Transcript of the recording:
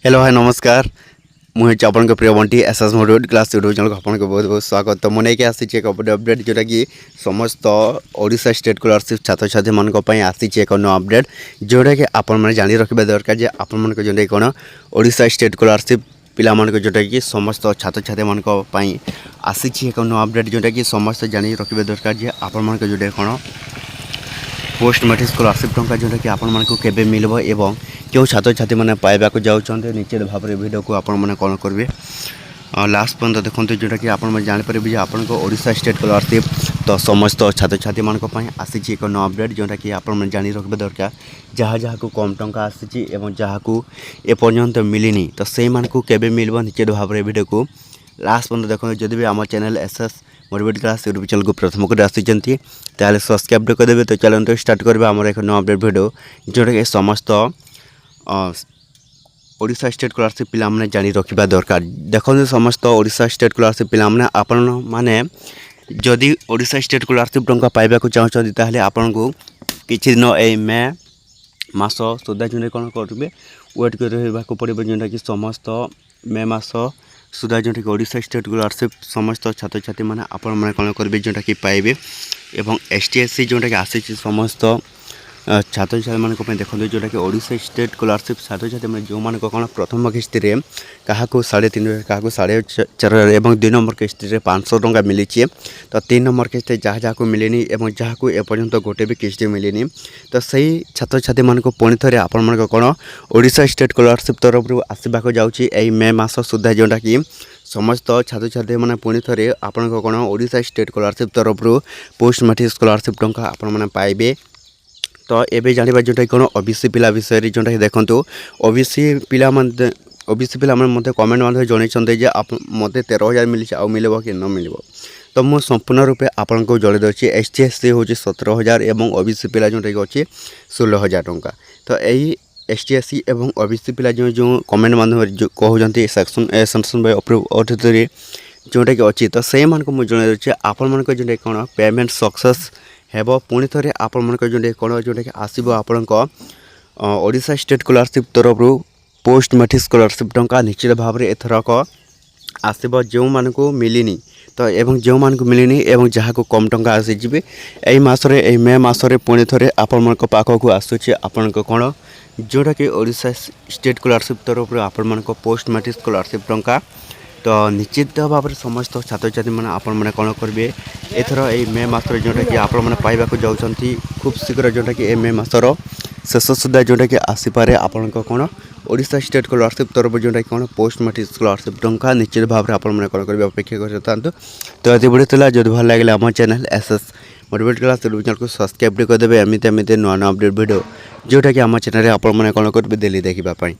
Hello hi नमस्कार मुझे आपण प्रिय Bunty SS mode class YouTube channel को आपन को बहुत बहुत स्वागत। तो मुझे के आसी एक अपडेट जोटा कि समस्त ओडिशा स्टेट स्कॉलरशिप छात्र छात्री मान आसी एक नो अपडेट जोटा कि आपण मैंने जानी रखा दरकार जे आपण मन को जोटा कौन ओडिशा स्टेट स्कॉलरशिप पिला मान जोटा कि समस्त छात्र छात्री मान आसी एक नो अपडेट जोटा कि समस्त जानी रखा दरकार जे आपण मन जोटा कौन पोस्ट मैट्रिक स्कॉलरशिप टंका जोटा कि आपण मानक केबे मिलबो एवं क्यों छात्र छात्री मैंने पाइबा को जाउछन्ते नीचे भाव में वीडियो को आपण मैंने कौन करेंगे लास्ट पर्यंत देखते जोटा कि आपण मैंने जापर जे आपण को ओडिशा स्टेट स्कॉलरशिप तो समस्त छात्र छात्री मान आसी एक नो अपडेट जोटा कि आपण मैंने जानी रखा दरकार जहाँ जहाँ को कम टंका आसी जहाँ को एपर्यंत मिलनी तो से केबे मिलबो नीचे भाव में वीडियो को लास्ट पर्यंत देखते जदि भी आम channel SS motivate class YouTube channel को प्रथम को आसी सब्सक्राइब करदेवे। तो चलते स्टार्ट करेंगे आम एक नो अपडेट वीडियो जोटा कि समस्त ओडिशा स्टेट स्कॉलरशिप पिला माने जानी रखा दरकार। देखो समस्त ओडिशा स्टेट स्कॉलरशिप पिला माने आपण माने जदि ओडिशा स्टेट स्कॉलरशिप टंका पाइबा को चाहते ताहले आपण को किछि दिन ए मे मास सुधा जो कौन करेंगे वेट कर पड़े जोटा कि समस्त मे मास सुधा जोटा कि ओडिशा स्टेट स्कॉलरशिप समस्त छात्र छात्री मैंने आपण मैंने कौन करेंगे जोटा कि पाइबे एवं ST SC जोटा कि आसी समस्त छात्र छात्री मान देखते जोटा कि ओडिशा स्टेट स्कॉलरशिप छात्र छात्री मैंने जो मान कौन प्रथम किस्ती क्या 3.5 क्या 4.5 और 2 नंबर किस्ती 500 टंका मिली। तो 3 नंबर किस्ती जहाँ जहाँ को मिलनी और जहाँ को एपर्यंत गोटे भी किस्ती मिलनी तो सही छात्र छात्री मान पुणी थे आपण कौन ओडिशा स्टेट स्कॉलरशिप तरफ आसवाक जाऊँगी मे मास सुधा जोटा कि समस्त छात्र छात्री मैंने पुणी थे आपण कौन ओडिशा स्टेट स्कॉलरशिप तरफ पोस्ट मैट्रिक स्कॉलरशिप टंका आपण मैंने पाइबे। तो ये जाना जोटा कौन ओबीसी पिला विषय जोटा कि देखो ओबीसी पिला मत कमेंट माध्यम जनइंटे जे मत 13,000 मिली आ मिलबो कि न मिलबो। तो मुझे संपूर्ण रूपे आपन को जल्दी दूसरी ST SC हूँ 17,000 और ओबीसी पिला जोटा कि अच्छी 16,000 टंका। तो यही ST SC और ओबीसी पिला जो कमेंट माध्यम कहते सेक्शन बाय अथॉरिटी जोटा कि अच्छी तो से मुझे जन दूसरी आपण मान जो कौन पेमेंट सक्सेस हेबो पुणी थे आपण मान जो कौन जोटा कि आसो आपण ओडिशा स्टेट स्कॉलरशिप तरफ पोस्ट मैट्रिक स्कॉलरशिप टंका निश्चित भाव में एथरक आसो जो मान को मिलनी तो एवं जो मान को मिलनी एवं जहाँ को कम टंका आसीजी यही मसरे मे मसरे पुणी थे आपण मान पाखक आसूँ आपण कौन जोटा कि ओडिशा स्टेट स्कॉलरशिप तरफ आपण मान पोस्ट मैट्रिक स्कॉलरशिप टंका तो निश्चित भाव में समस्त छात्र छात्री मैंने आपण मैंने कौन करेंगे एथर ये मे मसर जोटा कि आपण मैंने पाइबा जाऊँगी खूब शीघ्र जोटा कि मे मसर शेष सुधा जोटा कि आसीपे आपण कौन ओडिशा स्टेट स्कॉलरशिप तरफ जोटा कि कौन पोस्ट मैट्रिक स्कॉलरशिप टंका निश्चित भाव में आपण मैंने कौन करेंगे अपेक्षा कर तो ये बढ़ी जो भल लगे आम channel SS motivate class YouTube channel को सब्सक्राइब करदेवे एमती नुआ नुआ अपडेट वीडियो जोटा कि आम चैनल आपण मैंने कौन करेंगे डेली देखापी।